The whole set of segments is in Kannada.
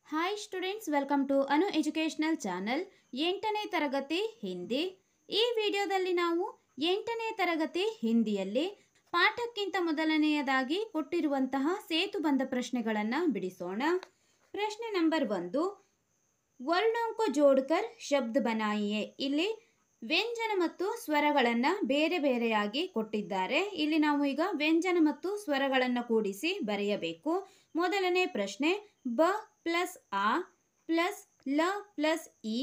Hi students, welcome to Anu educational channel. 8ನೇ ತರಗತಿ ಹಿಂದಿ. ಈ ವಿಡಿಯೋದಲ್ಲಿ ನಾವು 8ನೇ ತರಗತಿ ಹಿಂದಿಯಲ್ಲಿ ಪಾಠಕ್ಕಿಂತ ಮೊದಲನೆಯದಾಗಿ ಕೊಟ್ಟಿರುವಂತಹ ಸೇತುಬಂಧ ಪ್ರಶ್ನೆಗಳನ್ನು ಬಿಡಿಸೋಣ. ಪ್ರಶ್ನೆ ನಂಬರ್ 1, ವರ್ಣೋं को जोड़कर शब्द बनाइए. ಇಲ್ಲಿ ವ್ಯಂಜನ ಮತ್ತು ಸ್ವರಗಳನ್ನು ಬೇರೆ ಬೇರೆಯಾಗಿ ಕೊಟ್ಟಿದ್ದಾರೆ. ಇಲ್ಲಿ ನಾವು ಈಗ ವ್ಯಂಜನ ಮತ್ತು ಸ್ವರಗಳನ್ನು ಕೂಡಿಸಿ ಬರೆಯಬೇಕು. ಮೊದಲನೇ ಪ್ರಶ್ನೆ, ಬ ಪ್ಲಸ್ ಆ ಪ್ಲಸ್ ಲ ಪ್ಲಸ್ ಇ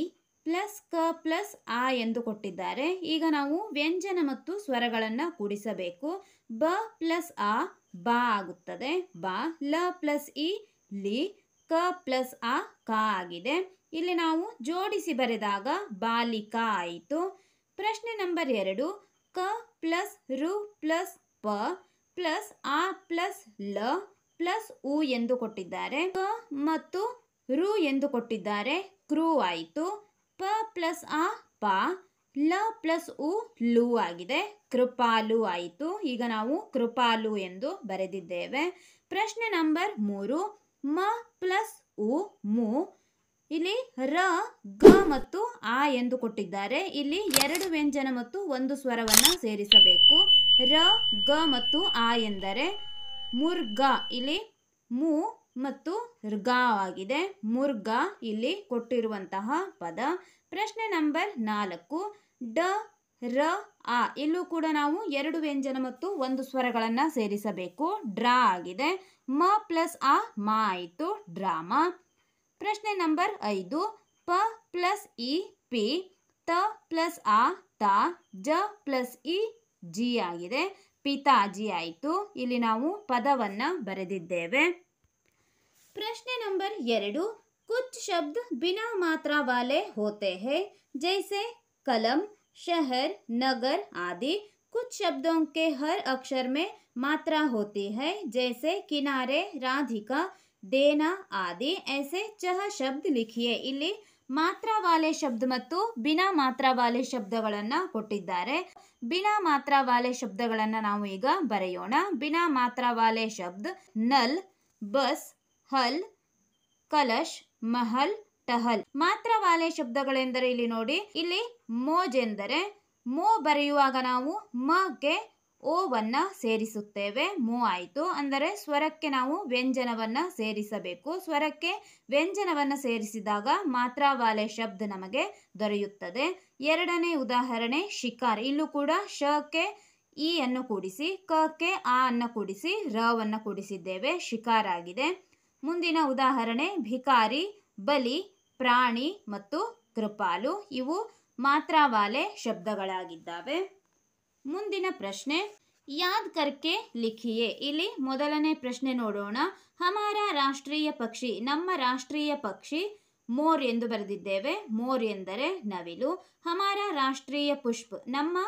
ಪ್ಲಸ್ ಕ ಪ್ಲಸ್ ಆ ಎಂದು ಕೊಟ್ಟಿದ್ದಾರೆ. ಈಗ ನಾವು ವ್ಯಂಜನ ಮತ್ತು ಸ್ವರಗಳನ್ನು ಕೂಡಿಸಬೇಕು. ಬ ಪ್ಲಸ್ ಆ ಬಾ ಆಗುತ್ತದೆ, ಬಾ. ಲ ಪ್ಲಸ್ ಇ ಲಿ, ಕ ಪ್ಲಸ್ ಆ ಕ ಆಗಿದೆ. ಇಲ್ಲಿ ನಾವು ಜೋಡಿಸಿ ಬರೆದಾಗ ಬಾಲಿಕಾ ಆಯಿತು. ಪ್ರಶ್ನೆ ನಂಬರ್ 2, ಕ ಪ್ಲಸ್ ರು ಪ್ಲಸ್ ಪ ಪ್ಲಸ್ ಆ ಪ್ಲಸ್ ಲ ಪ್ಲಸ್ ಉ ಎಂದು ಕೊಟ್ಟಿದ್ದಾರೆ. ಕ ಮತ್ತು ರು ಎಂದು ಕೊಟ್ಟಿದ್ದಾರೆ, ಕ್ರೂ ಆಯಿತು. ಪ ಪ್ಲಸ್ ಆ ಪ, ಲ ಪ್ಲಸ್ ಉ ಲು ಆಗಿದೆ, ಕೃಪಾಲು ಆಯಿತು. ಈಗ ನಾವು ಕೃಪಾಲು ಎಂದು ಬರೆದಿದ್ದೇವೆ. ಪ್ರಶ್ನೆ ನಂಬರ್ 3, ಮ ಪ್ಲಸ್ ಉ ಮು. ಇಲ್ಲಿ ರ, ಗ ಮತ್ತು ಆ ಎಂದು ಕೊಟ್ಟಿದ್ದಾರೆ. ಇಲ್ಲಿ 2 ವ್ಯಂಜನ ಮತ್ತು 1 ಸ್ವರವನ್ನು ಸೇರಿಸಬೇಕು. ರ, ಗ ಮತ್ತು ಆ ಎಂದರೆ ಮುರ್ಗ. ಇಲ್ಲಿ ಮು ಮತ್ತು ರ್ಗ ಆಗಿದೆ, ಮುರ್ಗ ಇಲ್ಲಿ ಕೊಟ್ಟಿರುವಂತಹ ಪದ. ಪ್ರಶ್ನೆ ನಂಬರ್ 4, ಡ ರ ಆ. ಇಲ್ಲೂ ಕೂಡ ನಾವು 2 ವ್ಯಂಜನ ಮತ್ತು 1 ಸ್ವರಗಳನ್ನು ಸೇರಿಸಬೇಕು. ಡ್ರಾ ಆಗಿದೆ. ಮ ಪ್ಲಸ್ ಆ ಮಾ ಆಯಿತು, ಡ್ರಾಮಾ. ಪ್ರಶ್ನೆ ನಂಬರ್ 5, ಪ ಪ್ಲಸ್ ಇ ಪಿ, ತ ಪ್ಲಸ್ ಆ ತ, ಜ ಪ್ಲಸ್ ಇ ಜಿ ಆಗಿದೆ, ಪಿತಾಜಿ ಆಯಿತು. ಇಲ್ಲಿ ನಾವು ಪದವನ್ನು ಬರೆದಿದ್ದೇವೆ. ಪ್ರಶ್ನೆ ನಂಬರ್ 2, ಕುಚ್ ಶಬ್ದ ಬಿನಾ ಮಾತ್ರಾ ವಾಲೆ ಹೋತೆ ಹೈ, ಜೈಸೆ ಕಲಂ, शहर, नगर आदि. कुछ शब्दों के हर अक्षर में मात्रा होती है, जैसे किनारे, राधिका, देना आदि. ऐसे 6 शब्द लिखिए. ಇಲ್ಲಿ ಮಾತ್ರಾ ವಾಲೆ ಶಬ್ದ ಮತ್ತು ಬಿನಾ ಮಾತ್ರಾ ವಾಲೆ ಶಬ್ದಗಳನ್ನು ಕೊಟ್ಟಿದ್ದಾರೆ. ಬಿನಾ ಮಾತ್ರಾ ವಾಲೆ ಶಬ್ದಗಳನ್ನು ನಾವು ಈಗ ಬರೆಯೋಣ. ಬಿನಾ ಮಾತ್ರಾ ವಾಲೆ ಶಬ್ದ ನಲ್, ಬಸ್, ಹಲ್, ಕಲಶ್, ಮಹಲ್, ಟಹಲ್. ಮಾತ್ರ ವಾಲೆ ಶಬ್ದಗಳೆಂದರೆ ಇಲ್ಲಿ ನೋಡಿ, ಇಲ್ಲಿ ಮೋಜ್ ಎಂದರೆ ಮೋ ಬರೆಯುವಾಗ ನಾವು ಮಗೆ ಓವನ್ನ ಸೇರಿಸುತ್ತೇವೆ, ಮೋ ಆಯಿತು. ಅಂದರೆ ಸ್ವರಕ್ಕೆ ನಾವು ವ್ಯಂಜನವನ್ನ ಸೇರಿಸಬೇಕು. ಸ್ವರಕ್ಕೆ ವ್ಯಂಜನವನ್ನ ಸೇರಿಸಿದಾಗ ಮಾತ್ರ ವಾಲೆ ಶಬ್ದ ನಮಗೆ ದೊರೆಯುತ್ತದೆ. ಎರಡನೇ ಉದಾಹರಣೆ ಶಿಕಾರ್. ಇಲ್ಲೂ ಕೂಡ ಶಕ್ಕೆ ಇ ಅನ್ನು ಕೂಡಿಸಿ, ಕಕ್ಕೆ ಆ ಅನ್ನು ಕೂಡಿಸಿ, ರವನ್ನು ಕೂಡಿಸಿದ್ದೇವೆ, ಶಿಕಾರ್ ಆಗಿದೆ. ಮುಂದಿನ ಉದಾಹರಣೆ ಭಿಕಾರಿ, ಬಲಿ, ಪ್ರಾಣಿ ಮತ್ತು ಕೃಪಾಲು. ಇವು ಮಾತ್ರಾ ವಾಲೆ ಶಬ್ದಗಳಾಗಿದ್ದಾವೆ. ಮುಂದಿನ ಪ್ರಶ್ನೆ, ಯಾದ್ ಕರ್ಕೆ ಲಿಖಿಯೇ. ಇಲ್ಲಿ ಮೊದಲನೇ ಪ್ರಶ್ನೆ ನೋಡೋಣ. ಹಮಾರ ರಾಷ್ಟ್ರೀಯ ಪಕ್ಷಿ, ನಮ್ಮ ರಾಷ್ಟ್ರೀಯ ಪಕ್ಷಿ ಮೋರ್ ಎಂದು ಬರೆದಿದ್ದೇವೆ. ಮೋರ್ ಎಂದರೆ ನವಿಲು. ಹಮಾರ ರಾಷ್ಟ್ರೀಯ ಪುಷ್ಪ, ನಮ್ಮ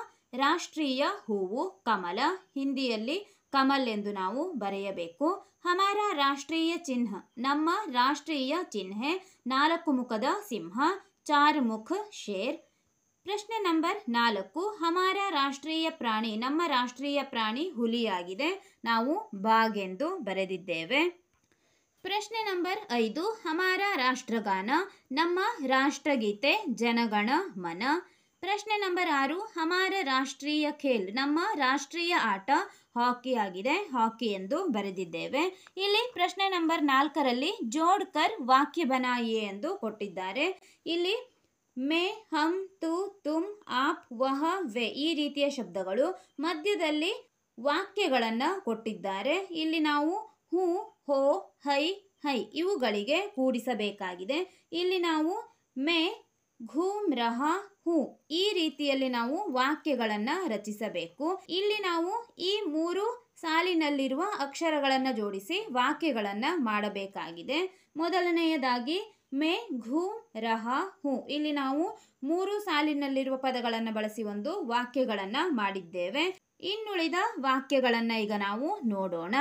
ರಾಷ್ಟ್ರೀಯ ಹೂವು ಕಮಲ. ಹಿಂದಿಯಲ್ಲಿ ಕಮಲ್ ಎಂದು ನಾವು ಬರೆಯಬೇಕು. ಹಮಾರ ರಾಷ್ಟ್ರೀಯ ಚಿಹ್ನ, ನಮ್ಮ ರಾಷ್ಟ್ರೀಯ ಚಿಹ್ನೆ 4 ಮುಖದ ಸಿಂಹ, 4 ಮುಖ ಶೇರ್. ಪ್ರಶ್ನೆ ನಂಬರ್ 4, ಹಮಾರ ರಾಷ್ಟ್ರೀಯ ಪ್ರಾಣಿ, ನಮ್ಮ ರಾಷ್ಟ್ರೀಯ ಪ್ರಾಣಿ ಹುಲಿಯಾಗಿದೆ. ನಾವು ಬಾಗ್ ಎಂದು ಬರೆದಿದ್ದೇವೆ. ಪ್ರಶ್ನೆ ನಂಬರ್ 5, ಹಮಾರ ರಾಷ್ಟ್ರಗಾನ, ನಮ್ಮ ರಾಷ್ಟ್ರಗೀತೆ ಜನಗಣ ಮನ. ಪ್ರಶ್ನೆ ನಂಬರ್ 6, ಹಮಾರ ರಾಷ್ಟ್ರೀಯ ಖೇಲ್, ನಮ್ಮ ರಾಷ್ಟ್ರೀಯ ಆಟ ಹಾಕಿ ಆಗಿದೆ, ಹಾಕಿ ಎಂದು ಬರೆದಿದ್ದೇವೆ. ಇಲ್ಲಿ ಪ್ರಶ್ನೆ ನಂಬರ್ 4ರಲ್ಲಿ ಜೋಡ್ಕರ್ ವಾಕ್ಯ ಬನಾಯಿಯೇ ಎಂದು ಕೊಟ್ಟಿದ್ದಾರೆ. ಇಲ್ಲಿ ಮೇ, ಹಮ್, ತು, ತುಮ್, ಆಪ್, ವಹ, ವೆ ಈ ರೀತಿಯ ಶಬ್ದಗಳು. ಮಧ್ಯದಲ್ಲಿ ವಾಕ್ಯಗಳನ್ನು ಕೊಟ್ಟಿದ್ದಾರೆ. ಇಲ್ಲಿ ನಾವು ಹೂ, ಹೋ, ಹೈ, ಹೈ ಇವುಗಳಿಗೆ ಕೂಡಿಸಬೇಕಾಗಿದೆ. ಇಲ್ಲಿ ನಾವು ಮೇ ಘೂಮ್ ರಹಾ ಹೂ ಈ ರೀತಿಯಲ್ಲಿ ನಾವು ವಾಕ್ಯಗಳನ್ನು ರಚಿಸಬೇಕು. ಇಲ್ಲಿ ನಾವು ಈ 3 ಸಾಲಿನಲ್ಲಿರುವ ಅಕ್ಷರಗಳನ್ನು ಜೋಡಿಸಿ ವಾಕ್ಯಗಳನ್ನು ಮಾಡಬೇಕಾಗಿದೆ. ಮೊದಲನೆಯದಾಗಿ ಮೇ ಘೂಮ್ ರಹಾ ಹೂ. ಇಲ್ಲಿ ನಾವು 3 ಸಾಲಿನಲ್ಲಿರುವ ಪದಗಳನ್ನು ಬಳಸಿ ಒಂದು ವಾಕ್ಯಗಳನ್ನು ಮಾಡಿದ್ದೇವೆ. ಇನ್ನುಳಿದ ವಾಕ್ಯಗಳನ್ನು ಈಗ ನಾವು ನೋಡೋಣ.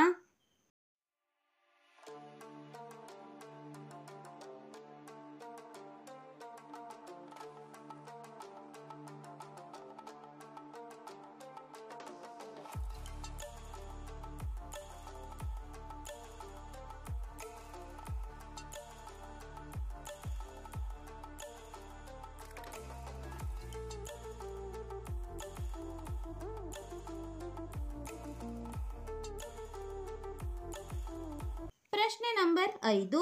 प्रश्न नंबर 5,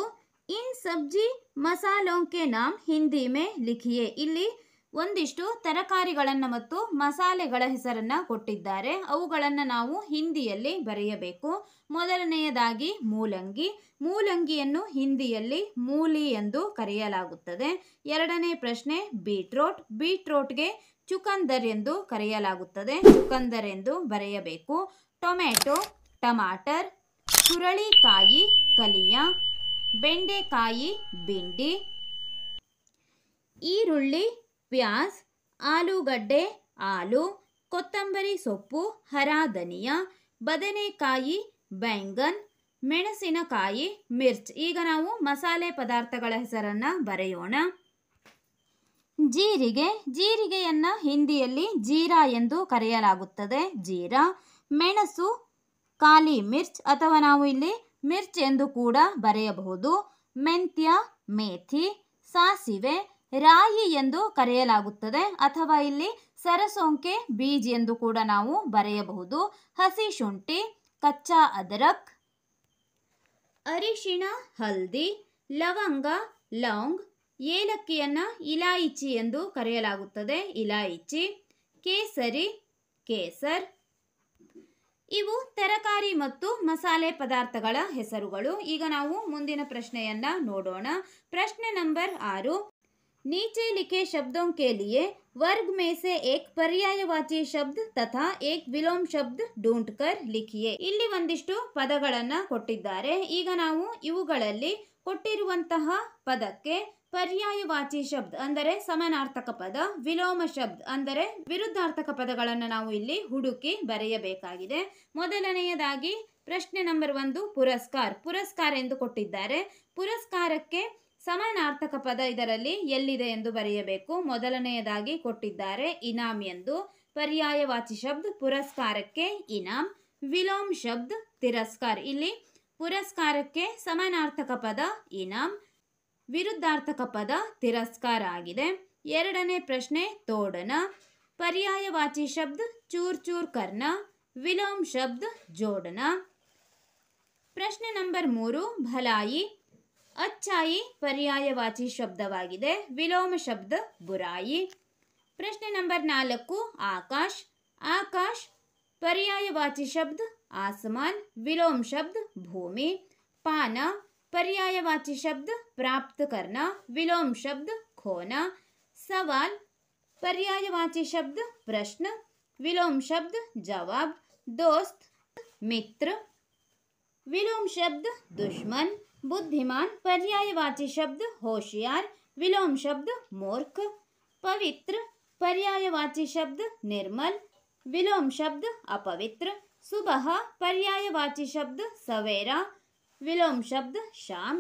इन सब्जी मसालों के नाम हिंदी में लिखिए। ಇಲ್ಲಿ ಒಂದಿಷ್ಟು ತರಕಾರಿಗಳನ್ನು ಮತ್ತು ಮಸಾಲೆಗಳ ಹೆಸರನ್ನು ಕೊಟ್ಟಿದ್ದಾರೆ, ಅವುಗಳನ್ನು ನಾವು ಹಿಂದಿಯಲ್ಲಿ ಬರೆಯಬೇಕು. ಮೊದಲನೆಯದಾಗಿ ಮೂಲಂಗಿ. ಮೂಲಂಗಿಯನ್ನು ಹಿಂದಿಯಲ್ಲಿ ಮೂಲಿ ಎಂದು ಕರೆಯಲಾಗುತ್ತದೆ. ಎರಡನೇ ಪ್ರಶ್ನೆ ಬೀಟ್ರೋಟ್. ಬೀಟ್ರೋಟ್ಗೆ ಚುಕಂದರ್ ಎಂದು ಕರೆಯಲಾಗುತ್ತದೆ, ಚುಕಂದರ್ ಎಂದು ಬರೆಯಬೇಕು. ಟೊಮೆಟೊ ಟಮಾಟರ್. ಹುರಳಿಕಾಯಿ ಕಲಿಯ. ಬೆಂಡೆಕಾಯಿ ಭಿಂಡಿ. ಈರುಳ್ಳಿ ಪ್ಯಾಜ್. ಆಲೂಗಡ್ಡೆ ಆಲೂ. ಕೊತ್ತಂಬರಿ ಸೊಪ್ಪು ಹರಾ ಧನಿಯಾ. ಬದನೆಕಾಯಿ बैंगन. ಮೆಣಸಿನಕಾಯಿ ಮಿರ್ಚ್. ಈಗ ನಾವು ಮಸಾಲೆ ಪದಾರ್ಥಗಳ ಹೆಸರನ್ನು ಬರೆಯೋಣ. ಜೀರಿಗೆ. ಜೀರಿಗೆಯನ್ನು ಹಿಂದಿಯಲ್ಲಿ ಜೀರಾ ಎಂದು ಕರೆಯಲಾಗುತ್ತದೆ, ಜೀರಾ. ಮೆಣಸು ಕಾಲಿ ಮಿರ್ಚ್ ಅಥವಾ ನಾವು ಇಲ್ಲಿ ಮಿರ್ಚ್ ಎಂದು ಕೂಡ ಬರೆಯಬಹುದು. ಮೆಂತ್ಯ ಮೇಥಿ. ಸಾಸಿವೆ ರಾಯಿ ಎಂದು ಕರೆಯಲಾಗುತ್ತದೆ ಅಥವಾ ಇಲ್ಲಿ ಸರಸೋಂಕೆ ಬೀಜ ಎಂದು ಕೂಡ ನಾವು ಬರೆಯಬಹುದು. ಹಸಿ ಶುಂಠಿ ಕಚ್ಚಾ ಅದರಕ್. ಅರಿಶಿಣ ಹಲ್ದಿ. ಲವಂಗ ಲೌಂಗ್. ಏಲಕ್ಕಿಯನ್ನು ಇಲಾಯಿಚಿ ಎಂದು ಕರೆಯಲಾಗುತ್ತದೆ, ಇಲಾಯಿಚಿ. ಕೇಸರಿ ಕೇಸರ್. ಇವು ತರಕಾರಿ ಮತ್ತು ಮಸಾಲೆ ಪದಾರ್ಥಗಳ ಹೆಸರುಗಳು. ಈಗ ನಾವು ಮುಂದಿನ ಪ್ರಶ್ನೆಯನ್ನ ನೋಡೋಣ. ಪ್ರಶ್ನೆ ನಂಬರ್ 6, नीचे लिखे शब्दों के लिए वर्ग में से एक पर्यायवाची शब्द तथा एक विलोम शब्द ढूंढकर लिखिए. ಇಲ್ಲಿ ಒಂದಿಷ್ಟು ಪದಗಳನ್ನು ಕೊಟ್ಟಿದ್ದಾರೆ. ಈಗ ನಾವು ಇವುಗಳಲ್ಲಿ ಕೊಟ್ಟಿರುವಂತಹ ಪದಕ್ಕೆ ಪರ್ಯಾಯವಾಚಿ ಶಬ್ದ ಅಂದರೆ ಸಮಾನಾರ್ಥಕ ಪದ, ವಿಲೋಮ ಶಬ್ದ ಅಂದರೆ ವಿರುದ್ಧಾರ್ಥಕ ಪದಗಳನ್ನು ನಾವು ಇಲ್ಲಿ ಹುಡುಕಿ ಬರೆಯಬೇಕಾಗಿದೆ. ಮೊದಲನೆಯದಾಗಿ ಪ್ರಶ್ನೆ ನಂಬರ್ 1 ಪುರಸ್ಕಾರ. ಪುರಸ್ಕಾರ ಎಂದು ಕೊಟ್ಟಿದ್ದಾರೆ. ಪುರಸ್ಕಾರಕ್ಕೆ ಸಮಾನಾರ್ಥಕ ಪದ ಇದರಲ್ಲಿ ಎಲ್ಲಿದೆ ಎಂದು ಬರೆಯಬೇಕು. ಮೊದಲನೆಯದಾಗಿ ಕೊಟ್ಟಿದ್ದಾರೆ ಇನಾಮ್ ಎಂದು. ಪರ್ಯಾಯವಾಚಿ ಶಬ್ದ ಪುರಸ್ಕಾರಕ್ಕೆ ಇನಾಮ್. ವಿಲೋಮ್ ಶಬ್ದ ತಿರಸ್ಕಾರ. ಇಲ್ಲಿ ಪುರಸ್ಕಾರಕ್ಕೆ ಸಮಾನಾರ್ಥಕ ಪದ ಇನಾಮ್, ವಿರುದ್ಧಾರ್ಥಕ ಪದ ತಿರಸ್ಕಾರ ಆಗಿದೆ. ಎರಡನೇ ಪ್ರಶ್ನೆ ತೋಡನ. ಪರ್ಯಾಯವಾಚಿ ಶಬ್ದ ಚೂರ್ ಚೂರ್ ಕರ್ನ. ವಿಲೋಮ್ ಶಬ್ದ ಜೋಡನ. ಪ್ರಶ್ನೆ ನಂಬರ್ 3 ಭಲಾಯಿ. अच्छाई पर्यायवाची शब्दवाಗಿದೆ, ವಿಲೋಮ ಶಬ್ದ ಬುರಾಯಿ. ಪ್ರಶ್ನೆ ನಂಬರ್ 4 ಆಕಾಶ. ಆಕಾಶ पर्यायवाची शब्द आसमान, विलोम शब्द भूमि. पाना पर्यायवाची शब्द प्राप्त करना, विलोम शब्द खोना. सवाल पर्यायवाची शब्द प्रश्न, विलोम शब्द जवाब. दोस्त मित्र, विलोम शब्द दुश्मन. बुद्धिमान पर्यायवाची शब्द होशियार, विलोम शब्द मूर्ख. पवित्र पर्यायवाची शब्द निर्मल, विलोम शब्द अपवित्र. सुबह पर्यायवाची शब्द सवेरा, विलोम शब्द शाम.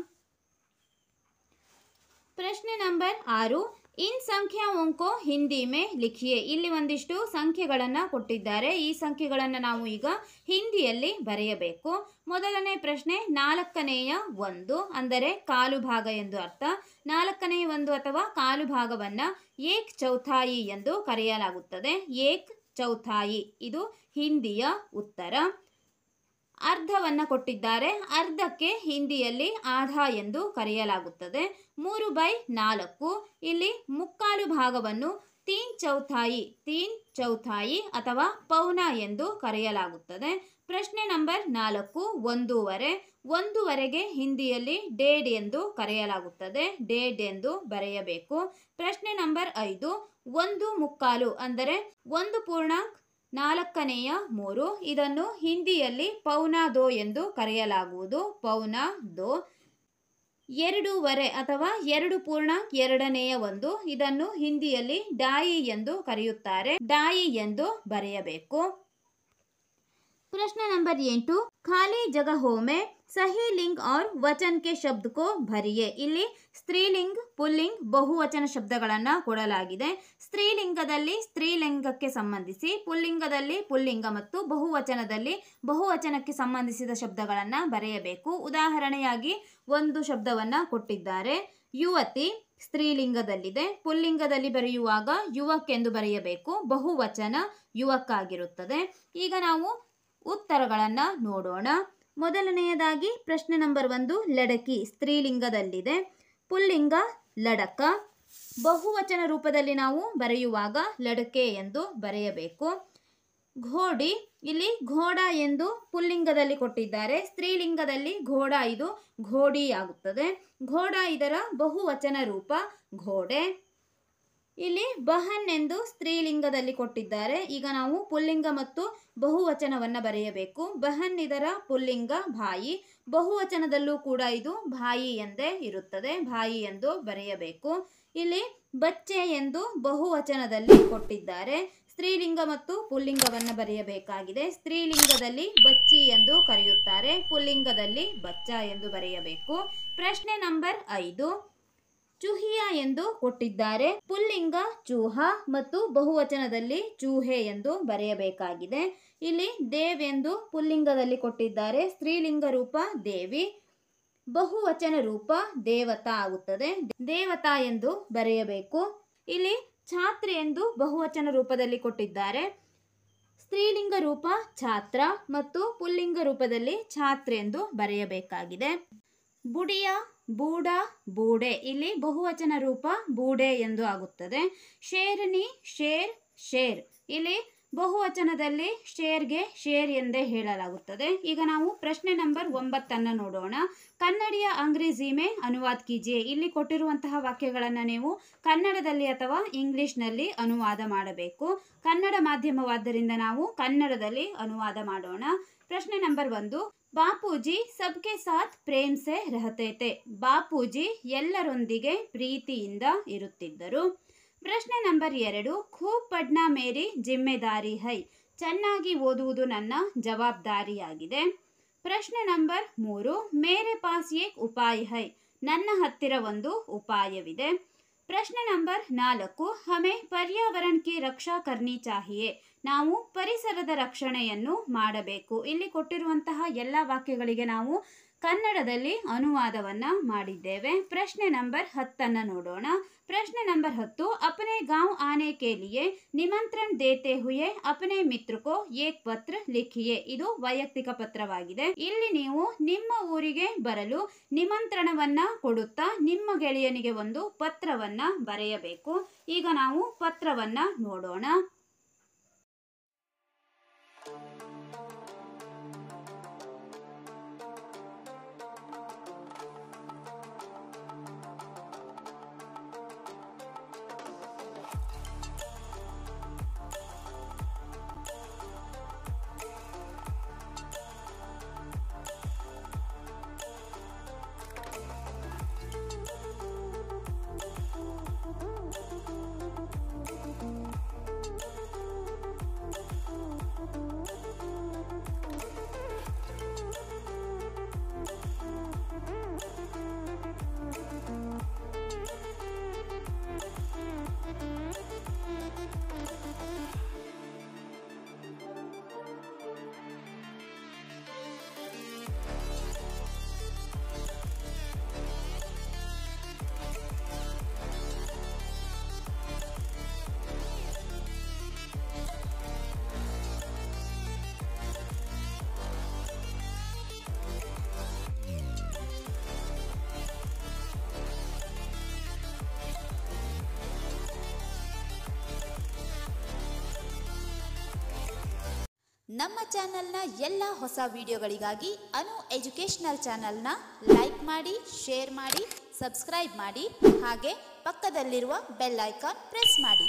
ಪ್ರಶ್ನೆ ನಂಬರ್ 6 इन ಸಂಖ್ಯಾओं को हिंदी में लिखिए. ಇಲ್ಲಿ ಒಂದಿಷ್ಟು ಸಂಖ್ಯೆಗಳನ್ನು ಕೊಟ್ಟಿದ್ದಾರೆ. ಈ ಸಂಖ್ಯೆಗಳನ್ನು ನಾವು ಈಗ ಹಿಂದಿಯಲ್ಲಿ ಬರೆಯಬೇಕು. ಮೊದಲನೇ ಪ್ರಶ್ನೆ 4ನೇಯ 1 ಅಂದರೆ ಕಾಲು ಭಾಗ ಎಂದು ಅರ್ಥ. 4ನೇ 1 ಅಥವಾ ಕಾಲು ಭಾಗವನ್ನು ಏಕ್ ಚೌಥಾಯಿ ಎಂದು ಕರೆಯಲಾಗುತ್ತದೆ. ಏಕ್ ಚೌಥಾಯಿ ಇದು ಹಿಂದಿಯ ಉತ್ತರ. ಅರ್ಧವನ್ನು ಕೊಟ್ಟಿದ್ದಾರೆ. ಅರ್ಧಕ್ಕೆ ಹಿಂದಿಯಲ್ಲಿ ಆಧಾ ಎಂದು ಕರೆಯಲಾಗುತ್ತದೆ. 3/4 ಇಲ್ಲಿ ಮುಕ್ಕಾಲು ಭಾಗವನ್ನು ತೀನ್ ಚೌಥಾಯಿ ಅಥವಾ ಪೌನಾ ಎಂದು ಕರೆಯಲಾಗುತ್ತದೆ. ಪ್ರಶ್ನೆ ನಂಬರ್ 4 ಒಂದೂವರೆ. ಒಂದೂವರೆಗೆ ಹಿಂದಿಯಲ್ಲಿ ಡೇಡ್ ಎಂದು ಕರೆಯಲಾಗುತ್ತದೆ, ಡೇಡ್ ಎಂದು ಬರೆಯಬೇಕು. ಪ್ರಶ್ನೆ ನಂಬರ್ 5 ಒಂದು ಮುಕ್ಕಾಲು ಅಂದರೆ 1/4ನೇಯ 3 ಇದನ್ನು ಹಿಂದಿಯಲ್ಲಿ ಪೌನಾ ದೋ ಎಂದು ಕರೆಯಲಾಗುವುದು, ಪೌನಾ ದೋ. 2.5 ಅಥವಾ 2/2ನೇಯ 1 ಇದನ್ನು ಹಿಂದಿಯಲ್ಲಿ ಡಾಯಿ ಎಂದು ಕರೆಯುತ್ತಾರೆ, ಡಾಯಿ ಎಂದು ಬರೆಯಬೇಕು. प्रश्न नंबर 8 खाली जगहों में सही लिंग और वचन के शब्द को भरिए. ಇಲ್ಲಿ ಸ್ತ್ರೀಲಿಂಗ, ಪುಲ್ಲಿಂಗ, ಬಹುವಚನ ಶಬ್ದಗಳನ್ನು ಕೊಡಲಾಗಿದೆ. ಸ್ತ್ರೀಲಿಂಗದಲ್ಲಿ ಸ್ತ್ರೀಲಿಂಗಕ್ಕೆ ಸಂಬಂಧಿಸಿ, ಪುಲ್ಲಿಂಗದಲ್ಲಿ ಪುಲ್ಲಿಂಗ ಮತ್ತು ಬಹುವಚನದಲ್ಲಿ ಬಹುವಚನಕ್ಕೆ ಸಂಬಂಧಿಸಿದ ಶಬ್ದಗಳನ್ನು ಬರೆಯಬೇಕು. ಉದಾಹರಣೆಯಾಗಿ ಒಂದು ಶಬ್ದವನ್ನು ಕೊಟ್ಟಿದ್ದಾರೆ. ಯುವತಿ ಸ್ತ್ರೀಲಿಂಗದಲ್ಲಿದೆ, ಪುಲ್ಲಿಂಗದಲ್ಲಿ ಬರೆಯುವಾಗ ಯುವಕ್ ಎಂದು ಬರೆಯಬೇಕು, ಬಹುವಚನ ಯುವಕ್ ಆಗಿರುತ್ತದೆ. ಈಗ ನಾವು ಉತ್ತರಗಳನ್ನು ನೋಡೋಣ. ಮೊದಲನೆಯದಾಗಿ ಪ್ರಶ್ನೆ ನಂಬರ್ 1 ಲಡಕಿ ಸ್ತ್ರೀಲಿಂಗದಲ್ಲಿದೆ. ಪುಲ್ಲಿಂಗ ಲಡಕ. ಬಹುವಚನ ರೂಪದಲ್ಲಿ ನಾವು ಬರೆಯುವಾಗ ಲಡಕೆ ಎಂದು ಬರೆಯಬೇಕು. ಘೋಡಿ, ಇಲ್ಲಿ ಘೋಡ ಎಂದು ಪುಲ್ಲಿಂಗದಲ್ಲಿ ಕೊಟ್ಟಿದ್ದಾರೆ, ಸ್ತ್ರೀಲಿಂಗದಲ್ಲಿ ಘೋಡ ಇದು ಘೋಡಿ ಆಗುತ್ತದೆ. ಘೋಡ ಇದರ ಬಹುವಚನ ರೂಪ ಘೋಡೆ. ಇಲ್ಲಿ ಬಹನ್ ಎಂದು ಸ್ತ್ರೀಲಿಂಗದಲ್ಲಿ ಕೊಟ್ಟಿದ್ದಾರೆ. ಈಗ ನಾವು ಪುಲ್ಲಿಂಗ ಮತ್ತು ಬಹುವಚನವನ್ನು ಬರೆಯಬೇಕು. ಬಹನ್ ಇದರ ಪುಲ್ಲಿಂಗ ಬಾಯಿ, ಬಹುವಚನದಲ್ಲೂ ಕೂಡ ಇದು ಬಾಯಿ ಎಂದೇ ಇರುತ್ತದೆ, ಬಾಯಿ ಎಂದು ಬರೆಯಬೇಕು. ಇಲ್ಲಿ ಬಚ್ಚೆ ಎಂದು ಬಹುವಚನದಲ್ಲಿ ಕೊಟ್ಟಿದ್ದಾರೆ. ಸ್ತ್ರೀಲಿಂಗ ಮತ್ತು ಪುಲ್ಲಿಂಗವನ್ನು ಬರೆಯಬೇಕಾಗಿದೆ. ಸ್ತ್ರೀಲಿಂಗದಲ್ಲಿ ಬಚ್ಚಿ ಎಂದು ಕರೆಯುತ್ತಾರೆ, ಪುಲ್ಲಿಂಗದಲ್ಲಿ ಬಚ್ಚ ಎಂದು ಬರೆಯಬೇಕು. ಪ್ರಶ್ನೆ ನಂಬರ್ 5 ಚುಹಿಯ ಎಂದು ಕೊಟ್ಟಿದ್ದಾರೆ. ಪುಲ್ಲಿಂಗ ಚೂಹ ಮತ್ತು ಬಹುವಚನದಲ್ಲಿ ಚೂಹೆ ಎಂದು ಬರೆಯಬೇಕಾಗಿದೆ. ಇಲ್ಲಿ ದೇವ್ ಎಂದು ಪುಲ್ಲಿಂಗದಲ್ಲಿ ಕೊಟ್ಟಿದ್ದಾರೆ, ಸ್ತ್ರೀಲಿಂಗ ರೂಪ ದೇವಿ, ಬಹುವಚನ ರೂಪ ದೇವತಾ ಆಗುತ್ತದೆ, ದೇವತಾ ಎಂದು ಬರೆಯಬೇಕು. ಇಲ್ಲಿ ಛಾತ್ರೆ ಎಂದು ಬಹುವಚನ ರೂಪದಲ್ಲಿ ಕೊಟ್ಟಿದ್ದಾರೆ, ಸ್ತ್ರೀಲಿಂಗ ರೂಪ ಛಾತ್ರ ಮತ್ತು ಪುಲ್ಲಿಂಗ ರೂಪದಲ್ಲಿ ಛಾತ್ರೆ ಎಂದು ಬರೆಯಬೇಕಾಗಿದೆ. ಬುಡಿಯ ಬೂಡ ಬೂಡೆ, ಇಲ್ಲಿ ಬಹುವಚನ ರೂಪ ಬೂಡೆ ಎಂದು ಆಗುತ್ತದೆ. ಶೇರ್ನಿ ಶೇರ್ ಶೇರ್, ಇಲ್ಲಿ ಬಹುವಚನದಲ್ಲಿ ಶೇರ್ಗೆ ಶೇರ್ ಎಂದೇ ಹೇಳಲಾಗುತ್ತದೆ. ಈಗ ನಾವು ಪ್ರಶ್ನೆ ನಂಬರ್ 9 ನೋಡೋಣ. ಕನ್ನಡಿಯ ಅಂಗ್ರೇಜಿ ಮೇ ಅನುವಾದ ಕೀಜಿಯೇ. ಇಲ್ಲಿ ಕೊಟ್ಟಿರುವಂತಹ ವಾಕ್ಯಗಳನ್ನು ನೀವು ಕನ್ನಡದಲ್ಲಿ ಅಥವಾ ಇಂಗ್ಲಿಷ್ನಲ್ಲಿ ಅನುವಾದ ಮಾಡಬೇಕು. ಕನ್ನಡ ಮಾಧ್ಯಮವಾದ್ದರಿಂದ ನಾವು ಕನ್ನಡದಲ್ಲಿ ಅನುವಾದ ಮಾಡೋಣ. ಪ್ರಶ್ನೆ ನಂಬರ್ 1 ಬಾಪೂಜಿ ಸಬ್ಕೆ ಸಾಥ್ ಪ್ರೇಮ್ ಸೆ ರಹತೆ ಥೆ. ಬಾಪೂಜಿ ಎಲ್ಲರೊಂದಿಗೆ ಪ್ರೀತಿಯಿಂದ ಇರುತ್ತಿದ್ದರು. ಪ್ರಶ್ನೆ ನಂಬರ್ 2 ಖೂಬ್ ಪಡ್ನಾ ಮೇರಿ ಜಿಮ್ಮೆದಾರಿ ಹೈ. ಚೆನ್ನಾಗಿ ಓದುವುದು ನನ್ನ ಜವಾಬ್ದಾರಿಯಾಗಿದೆ. ಪ್ರಶ್ನೆ ನಂಬರ್ 3 ಮೇರೆ ಪಾಸ್ ಏಕ್ ಉಪಾಯ ಹೈ. ನನ್ನ ಹತ್ತಿರ ಒಂದು ಉಪಾಯವಿದೆ. ಪ್ರಶ್ನೆ ನಂಬರ್ 4 ಹಮೇ ಪರ್ಯಾವರಣ ಕಿ ರಕ್ಷಾ ಕರ್ನಿ ಚಾಹಿಯೇ. ನಾವು ಪರಿಸರದ ರಕ್ಷಣೆಯನ್ನು ಮಾಡಬೇಕು. ಇಲ್ಲಿ ಕೊಟ್ಟಿರುವಂತಹ ಎಲ್ಲ ವಾಕ್ಯಗಳಿಗೆ ನಾವು ಕನ್ನಡದಲ್ಲಿ ಅನುವಾದವನ್ನು ಮಾಡಿದ್ದೇವೆ. ಪ್ರಶ್ನೆ ನಂಬರ್ 10 ನೋಡೋಣ. ಪ್ರಶ್ನೆ ನಂಬರ್ 10 ಅಪನೆ ಗಾಂವ್ ಆನೆ ಕೆ ಲಿಯೆ ನಿಮಂತ್ರಣ ದೇತೆ ಹುಯೆ ಅಪನೆ ಮಿತ್ರ ಕೋ ಏಕ್ ಪತ್ರ ಲಿಖಿಯೆ. ಇದು ವೈಯಕ್ತಿಕ ಪತ್ರವಾಗಿದೆ. ಇಲ್ಲಿ ನೀವು ನಿಮ್ಮ ಊರಿಗೆ ಬರಲು ನಿಮಂತ್ರಣವನ್ನ ಕೊಡುತ್ತಾ ನಿಮ್ಮ ಗೆಳೆಯನಿಗೆ ಒಂದು ಪತ್ರವನ್ನ ಬರೆಯಬೇಕು. ಈಗ ನಾವು ಪತ್ರವನ್ನ ನೋಡೋಣ. ನಮ್ಮ ಚಾನೆಲ್ನ ಎಲ್ಲ ಹೊಸ ವಿಡಿಯೋಗಳಿಗಾಗಿ ಅನು ಎಜುಕೇಷನಲ್ ಚಾನೆಲ್ನ ಲೈಕ್ ಮಾಡಿ, ಶೇರ್ ಮಾಡಿ, ಸಬ್ಸ್ಕ್ರೈಬ್ ಮಾಡಿ, ಹಾಗೆ ಪಕ್ಕದಲ್ಲಿರುವ ಬೆಲ್ ಐಕಾನ್ ಪ್ರೆಸ್ ಮಾಡಿ.